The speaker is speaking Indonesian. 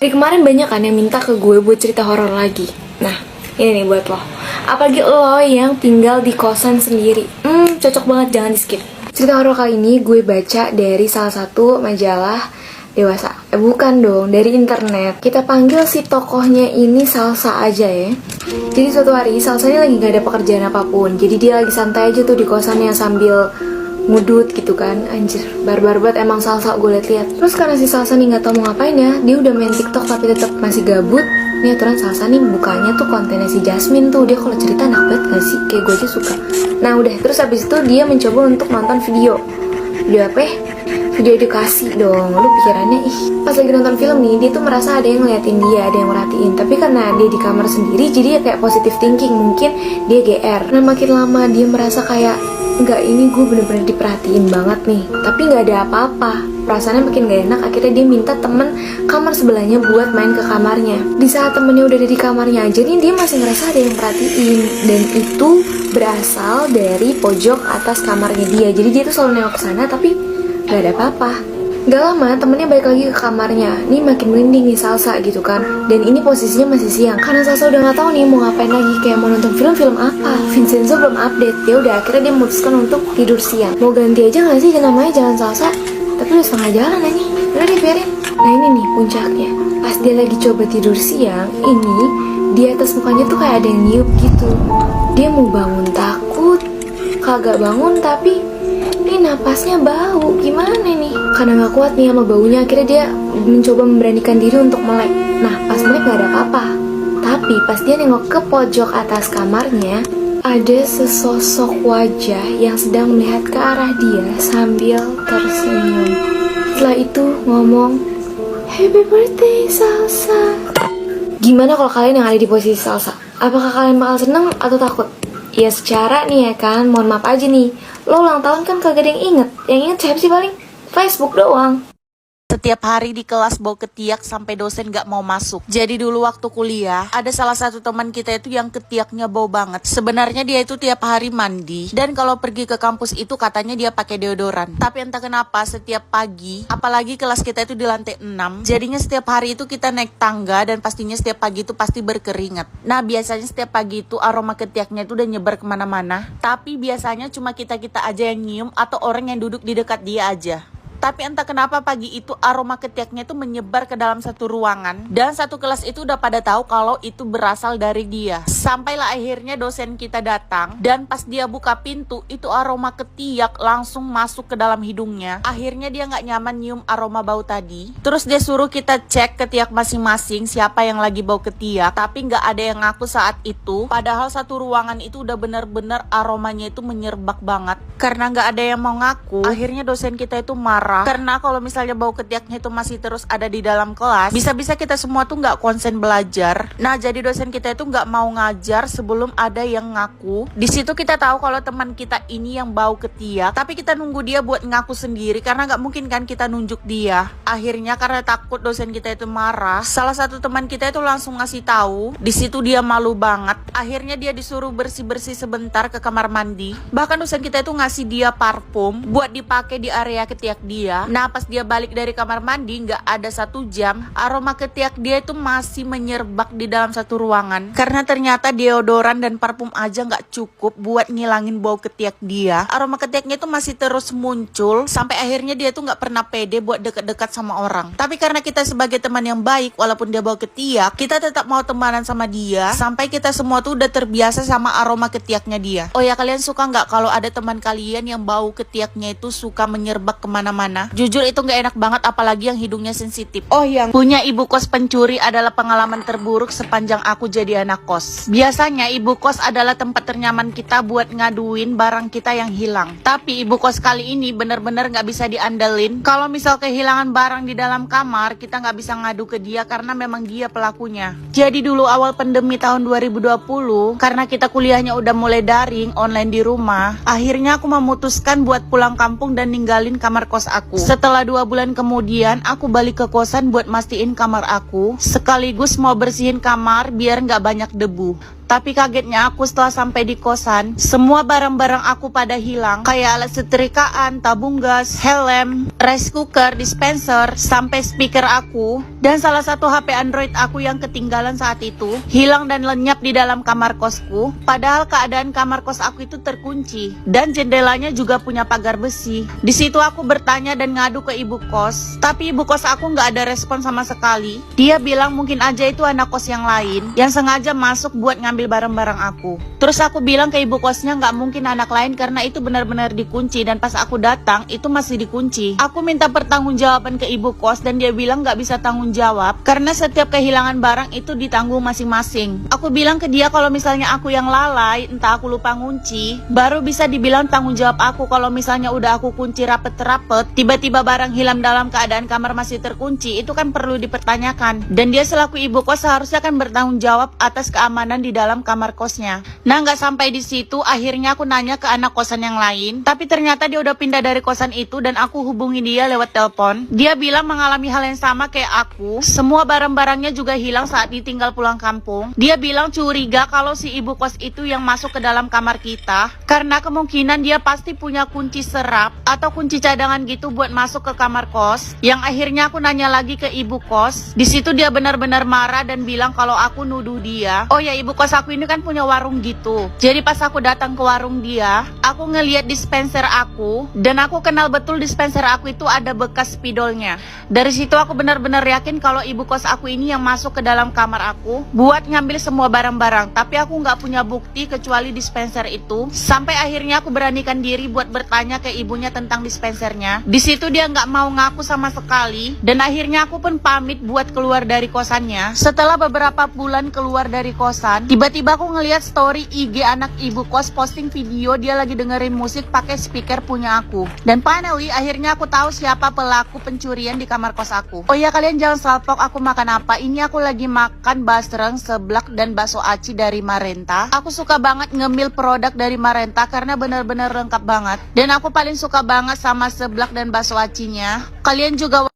Dari kemarin banyak kan yang minta ke gue buat cerita horor lagi. Nah, ini nih buat lo. Apalagi lo yang tinggal di kosan sendiri. Cocok banget, jangan di skip. Cerita horor kali ini gue baca dari salah satu majalah dewasa. Bukan dong, dari internet. Kita panggil si tokohnya ini Salsa aja ya. Jadi suatu hari Salsa ini lagi gak ada pekerjaan apapun. Jadi dia lagi santai aja tuh di kosannya sambil ngudut gitu kan. Anjir, barbar banget emang Salsa gue liat-liat. Terus karena si Salsa nih gak tau mau ngapain ya, dia udah main TikTok tapi tetap masih gabut. Nih aturan Salsa nih bukanya tuh kontennya si Jasmine tuh. Dia kalau cerita enak banget gak sih? Kayak gue aja suka. Nah udah, terus habis itu dia mencoba untuk nonton video. Video apa ya? Video edukasi dong. Lu pikirannya pas lagi nonton film nih, dia tuh merasa ada yang ngeliatin dia, ada yang merhatiin. Tapi karena dia di kamar sendiri, jadi ya kayak positive thinking. Mungkin dia GR. Nah makin lama dia merasa kayak, enggak, ini gue bener-bener diperhatiin banget nih, tapi gak ada apa-apa. Perasaannya makin gak enak. Akhirnya dia minta temen kamar sebelahnya buat main ke kamarnya. Di saat temennya udah ada di kamarnya aja nih, dia masih ngerasa ada yang perhatiin. Dan itu berasal dari pojok atas kamarnya dia. Jadi dia tuh selalu nengok ke sana tapi gak ada apa-apa. Gak lama temennya balik lagi ke kamarnya. Nih makin merinding nih Salsa gitu kan. Dan ini posisinya masih siang. Karena Salsa udah gak tahu nih mau ngapain lagi, kayak mau nonton film apa. Vincenzo belum update. Ya udah, akhirnya dia memutuskan untuk tidur siang. Mau ganti aja gak sih namanya Jalan Salsa? Tapi udah setengah jalan aja. Udah dibiarin. Nah ini nih puncaknya. Pas dia lagi coba tidur siang, ini di atas mukanya tuh kayak ada yang niup gitu. Dia mau bangun takut, kagak bangun, tapi ini napasnya bau. Gimana nih? Karena gak kuat nih sama baunya, akhirnya dia mencoba memberanikan diri untuk melek. Nah pas melek gak ada apa-apa. Tapi pas dia nengok ke pojok atas kamarnya, ada sesosok wajah yang sedang melihat ke arah dia sambil tersenyum. Setelah itu ngomong, "Happy birthday Salsa." Gimana kalau kalian yang ada di posisi Salsa? Apakah kalian bakal seneng atau takut? Ya secara nih ya kan, mohon maaf aja nih, lo ulang tahun kan kagak ada yang inget. Yang inget siapa sih paling? Facebook doang. Setiap hari di kelas bau ketiak sampai dosen gak mau masuk. Jadi dulu waktu kuliah, ada salah satu teman kita itu yang ketiaknya bau banget. Sebenarnya dia itu tiap hari mandi, dan kalau pergi ke kampus itu katanya dia pakai deodoran. Tapi entah kenapa setiap pagi, apalagi kelas kita itu di lantai 6, jadinya setiap hari itu kita naik tangga dan pastinya setiap pagi itu pasti berkeringat. Nah biasanya setiap pagi itu aroma ketiaknya itu udah nyebar kemana-mana. Tapi biasanya cuma kita-kita aja yang nyium atau orang yang duduk di dekat dia aja. Tapi entah kenapa pagi itu aroma ketiaknya itu menyebar ke dalam satu ruangan. Dan satu kelas itu udah pada tahu kalau itu berasal dari dia. Sampailah akhirnya dosen kita datang. Dan pas dia buka pintu, itu aroma ketiak langsung masuk ke dalam hidungnya. Akhirnya dia gak nyaman nyium aroma bau tadi. Terus dia suruh kita cek ketiak masing-masing siapa yang lagi bau ketiak. Tapi gak ada yang ngaku saat itu. Padahal satu ruangan itu udah bener-bener aromanya itu menyerbak banget. Karena gak ada yang mau ngaku, akhirnya dosen kita itu marah. Karena kalau misalnya bau ketiaknya itu masih terus ada di dalam kelas, bisa-bisa kita semua tuh nggak konsen belajar. Nah jadi dosen kita itu nggak mau ngajar sebelum ada yang ngaku. Di situ kita tahu kalau teman kita ini yang bau ketiak, tapi kita nunggu dia buat ngaku sendiri karena nggak mungkin kan kita nunjuk dia. Akhirnya karena takut dosen kita itu marah, salah satu teman kita itu langsung ngasih tahu. Di situ dia malu banget. Akhirnya dia disuruh bersih-bersih sebentar ke kamar mandi. Bahkan dosen kita itu ngasih dia parfum buat dipakai di area ketiak dia. Nah pas dia balik dari kamar mandi, nggak ada 1 jam, aroma ketiak dia itu masih menyerbak di dalam satu ruangan. Karena ternyata deodoran dan parfum aja nggak cukup buat ngilangin bau ketiak dia. Aroma ketiaknya itu masih terus muncul sampai akhirnya dia tuh nggak pernah pede buat deket-dekat sama orang. Tapi karena kita sebagai teman yang baik, walaupun dia bau ketiak, kita tetap mau temanan sama dia sampai kita semua tuh udah terbiasa sama aroma ketiaknya dia. Oh ya, kalian suka nggak kalau ada teman kalian yang bau ketiaknya itu suka menyerbak kemana-mana? Jujur itu gak enak banget, apalagi yang hidungnya sensitif. Oh, yang punya ibu kos pencuri adalah pengalaman terburuk sepanjang aku jadi anak kos. Biasanya ibu kos adalah tempat ternyaman kita buat ngaduin barang kita yang hilang. Tapi ibu kos kali ini bener-bener gak bisa diandelin. Kalau misal kehilangan barang di dalam kamar, kita gak bisa ngadu ke dia karena memang dia pelakunya. Jadi dulu awal pandemi tahun 2020, karena kita kuliahnya udah mulai daring, online di rumah, akhirnya aku memutuskan buat pulang kampung dan ninggalin kamar kos aku. Setelah 2 bulan kemudian, aku balik ke kosan buat mastiin kamar aku, sekaligus mau bersihin kamar biar nggak banyak debu. Tapi kagetnya aku setelah sampai di kosan, semua barang-barang aku pada hilang. Kayak alat setrikaan, tabung gas, helm, rice cooker, dispenser, sampai speaker aku. Dan salah satu HP Android aku yang ketinggalan saat itu, hilang dan lenyap di dalam kamar kosku. Padahal keadaan kamar kos aku itu terkunci. Dan jendelanya juga punya pagar besi. Di situ aku bertanya dan ngadu ke ibu kos. Tapi ibu kos aku nggak ada respon sama sekali. Dia bilang mungkin aja itu anak kos yang lain yang sengaja masuk buat ngambil barang-barang aku. Terus aku bilang ke ibu kosnya nggak mungkin anak lain karena itu benar-benar dikunci dan pas aku datang itu masih dikunci. Aku minta pertanggungjawaban ke ibu kos dan dia bilang nggak bisa tanggung jawab karena setiap kehilangan barang itu ditanggung masing-masing. Aku bilang ke dia kalau misalnya aku yang lalai, entah aku lupa ngunci, baru bisa dibilang tanggung jawab aku. Kalau misalnya udah aku kunci rapet-rapet, tiba-tiba barang hilang dalam keadaan kamar masih terkunci, itu kan perlu dipertanyakan. Dan dia selaku ibu kos seharusnya kan bertanggung jawab atas keamanan di dalam kamar kosnya. Nah, nggak sampai di situ, akhirnya aku nanya ke anak kosan yang lain, tapi ternyata dia udah pindah dari kosan itu dan aku hubungi dia lewat telepon. Dia bilang mengalami hal yang sama kayak aku. Semua barang-barangnya juga hilang saat ditinggal pulang kampung. Dia bilang curiga kalau si ibu kos itu yang masuk ke dalam kamar kita, karena kemungkinan dia pasti punya kunci serap atau kunci cadangan gitu buat masuk ke kamar kos. Yang akhirnya aku nanya lagi ke ibu kos. Di situ dia benar-benar marah dan bilang kalau aku nuduh dia. Oh ya, ibu kos aku ini kan punya warung gitu. Jadi pas aku datang ke warung dia, aku ngeliat dispenser aku dan aku kenal betul dispenser aku itu ada bekas spidolnya. Dari situ aku benar-benar yakin kalau ibu kos aku ini yang masuk ke dalam kamar aku buat ngambil semua barang-barang. Tapi aku nggak punya bukti kecuali dispenser itu. Sampai akhirnya aku beranikan diri buat bertanya ke ibunya tentang dispensernya. Di situ dia nggak mau ngaku sama sekali dan akhirnya aku pun pamit buat keluar dari kosannya. Setelah beberapa bulan keluar dari kosan, tiba-tiba aku ngeliat story IG anak ibu kos posting video dia lagi dengerin musik pakai speaker punya aku. Dan finally akhirnya aku tahu siapa pelaku pencurian di kamar kos aku. Oh ya, kalian jangan salpok aku makan apa. Ini aku lagi makan basreng, seblak dan bakso aci dari Marenta. Aku suka banget ngemil produk dari Marenta karena benar-benar lengkap banget. Dan aku paling suka banget sama seblak dan bakso acinya. Kalian juga